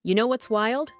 You know what's wild?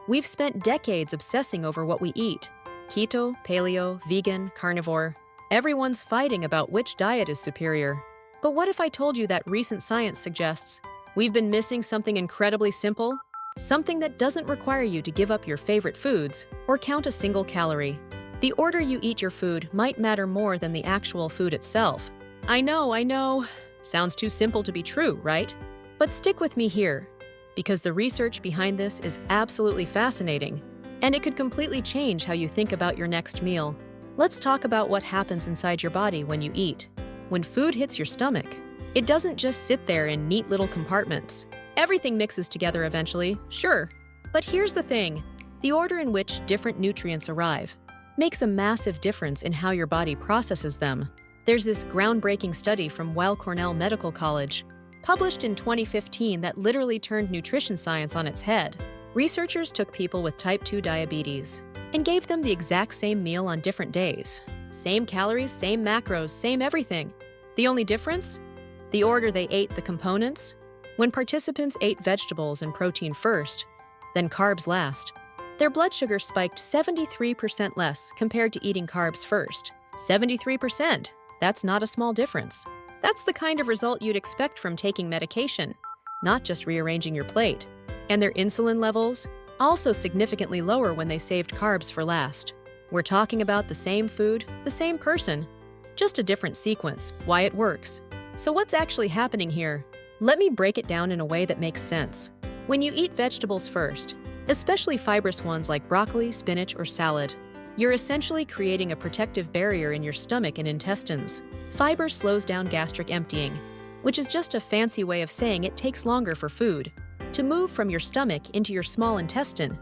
We've spent decades obsessing over what we eat. Keto, paleo, vegan, carnivore. Everyone's fighting about which diet is superior. But what if I told you that recent science suggests we've been missing something incredibly simple? Something that doesn't require you to give up your favorite foods or count a single calorie. The order you eat your food might matter more than the actual food itself. I know. Sounds too simple to be true, right? But stick with me here, because the research behind this is absolutely fascinating, and it could completely change how you think about your next meal. Let's talk about what happens inside your body when you eat. When food hits your stomach, it doesn't just sit there in neat little compartments. Everything mixes together eventually, sure. But here's the thing, the order in which different nutrients arrive makes a massive difference in how your body processes them. There's this groundbreaking study from Weill Cornell Medical College, published in 2015, that literally turned nutrition science on its head. Researchers took people with type 2 diabetes and gave them the exact same meal on different days. Same calories, same macros, same everything. The only difference? The order they ate the components. When participants ate vegetables and protein first, then carbs last, their blood sugar spiked 73% less compared to eating carbs first. 73%! That's not a small difference. That's the kind of result you'd expect from taking medication, not just rearranging your plate. And their insulin levels? Also significantly lower when they saved carbs for last. We're talking about the same food, the same person, just a different sequence, why it works. So what's actually happening here? Let me break it down in a way that makes sense. When you eat vegetables first, especially fibrous ones like broccoli, spinach, or salad, you're essentially creating a protective barrier in your stomach and intestines. Fiber slows down gastric emptying, which is just a fancy way of saying it takes longer for food to move from your stomach into your small intestine,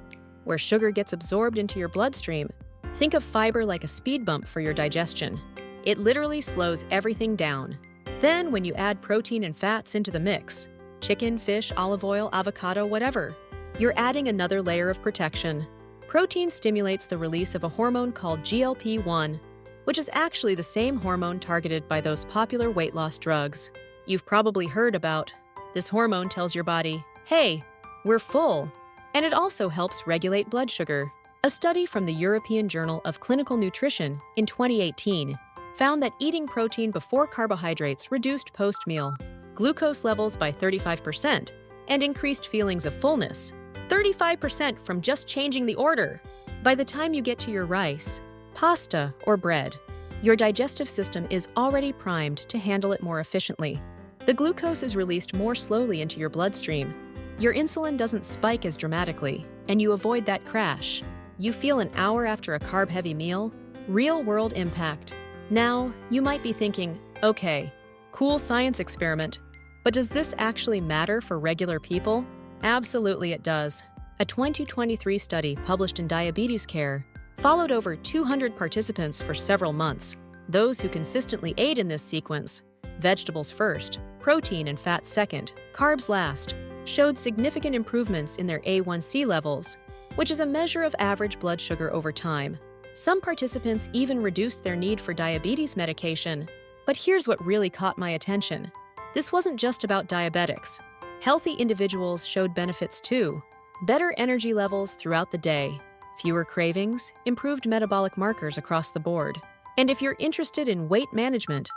where sugar gets absorbed into your bloodstream. Think of fiber like a speed bump for your digestion. It literally slows everything down. Then, when you add protein and fats into the mix, chicken, fish, olive oil, avocado, whatever, you're adding another layer of protection. Protein stimulates the release of a hormone called GLP-1, which is actually the same hormone targeted by those popular weight loss drugs you've probably heard about. This hormone tells your body, hey, we're full. And it also helps regulate blood sugar. A study from the European Journal of Clinical Nutrition in 2018 found that eating protein before carbohydrates reduced post-meal glucose levels by 35% and increased feelings of fullness. 35% from just changing the order. By the time you get to your rice, pasta, or bread, your digestive system is already primed to handle it more efficiently. The glucose is released more slowly into your bloodstream. Your insulin doesn't spike as dramatically, and you avoid that crash. You feel an hour after a carb-heavy meal, real-world impact. Now, you might be thinking, okay, cool science experiment, but does this actually matter for regular people? Absolutely it does. A 2023 study published in Diabetes Care followed over 200 participants for several months. Those who consistently ate in this sequence, vegetables first, protein and fat second, carbs last, showed significant improvements in their A1C levels, which is a measure of average blood sugar over time. Some participants even reduced their need for diabetes medication. But here's what really caught my attention. This wasn't just about diabetics. Healthy individuals showed benefits too. Better energy levels throughout the day, fewer cravings, improved metabolic markers across the board. And if you're interested in weight management,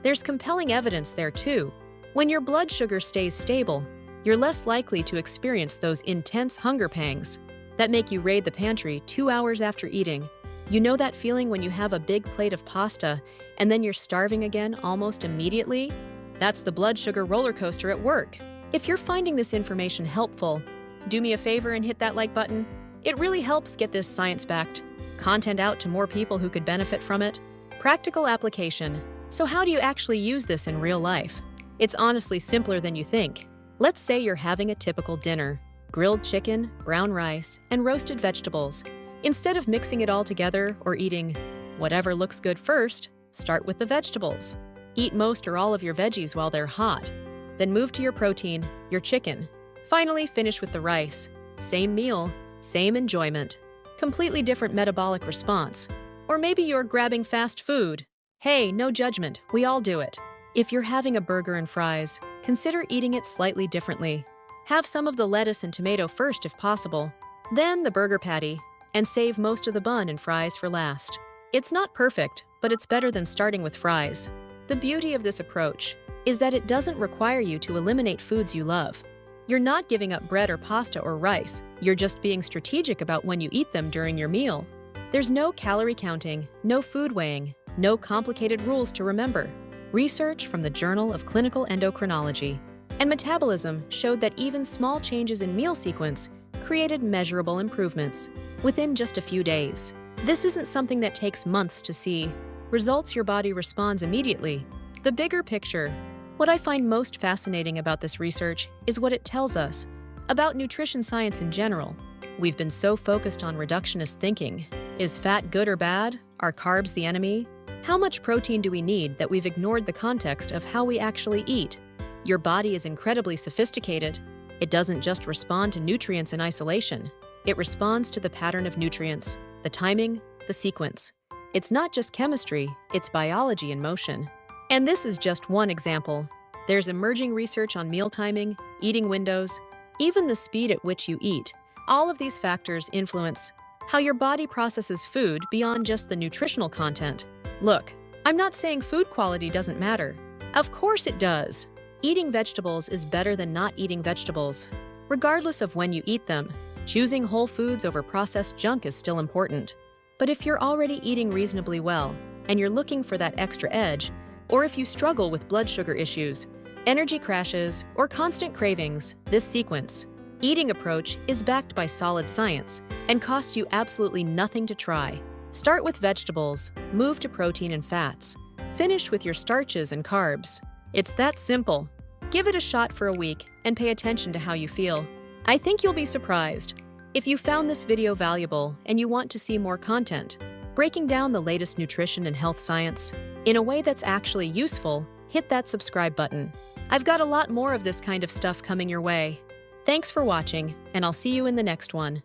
there's compelling evidence there too. When your blood sugar stays stable, you're less likely to experience those intense hunger pangs that make you raid the pantry 2 hours after eating. You know that feeling when you have a big plate of pasta and then you're starving again almost immediately? That's the blood sugar roller coaster at work. If you're finding this information helpful, do me a favor and hit that like button. It really helps get this science-backed content out to more people who could benefit from it. Practical application. So how do you actually use this in real life? It's honestly simpler than you think. Let's say you're having a typical dinner: grilled chicken, brown rice, and roasted vegetables. Instead of mixing it all together or eating whatever looks good first, start with the vegetables. Eat most or all of your veggies while they're hot. Then move to your protein, your chicken. Finally, finish with the rice. Same meal, same enjoyment. Completely different metabolic response. Or maybe you're grabbing fast food. Hey, no judgment, we all do it. If you're having a burger and fries, consider eating it slightly differently. Have some of the lettuce and tomato first if possible, then the burger patty, and save most of the bun and fries for last. It's not perfect, but it's better than starting with fries. The beauty of this approach is that it doesn't require you to eliminate foods you love. You're not giving up bread or pasta or rice, you're just being strategic about when you eat them during your meal. There's no calorie counting, no food weighing, no complicated rules to remember. Research from the Journal of Clinical Endocrinology and Metabolism showed that even small changes in meal sequence created measurable improvements within just a few days. This isn't something that takes months to see. Results your body responds immediately. The bigger picture. What I find most fascinating about this research is what it tells us about nutrition science in general. We've been so focused on reductionist thinking. Is fat good or bad? Are carbs the enemy? How much protein do we need that we've ignored the context of how we actually eat? Your body is incredibly sophisticated. It doesn't just respond to nutrients in isolation. It responds to the pattern of nutrients, the timing, the sequence. It's not just chemistry, it's biology in motion. And this is just one example. There's emerging research on meal timing, eating windows, even the speed at which you eat. All of these factors influence how your body processes food beyond just the nutritional content. Look, I'm not saying food quality doesn't matter. Of course it does. Eating vegetables is better than not eating vegetables. Regardless of when you eat them, choosing whole foods over processed junk is still important. But if you're already eating reasonably well, and you're looking for that extra edge, or if you struggle with blood sugar issues, energy crashes, or constant cravings, this sequence eating approach is backed by solid science and costs you absolutely nothing to try. Start with vegetables, move to protein and fats, finish with your starches and carbs. It's that simple. Give it a shot for a week and pay attention to how you feel. I think you'll be surprised. If you found this video valuable and you want to see more content, breaking down the latest nutrition and health science in a way that's actually useful, hit that subscribe button. I've got a lot more of this kind of stuff coming your way. Thanks for watching, and I'll see you in the next one.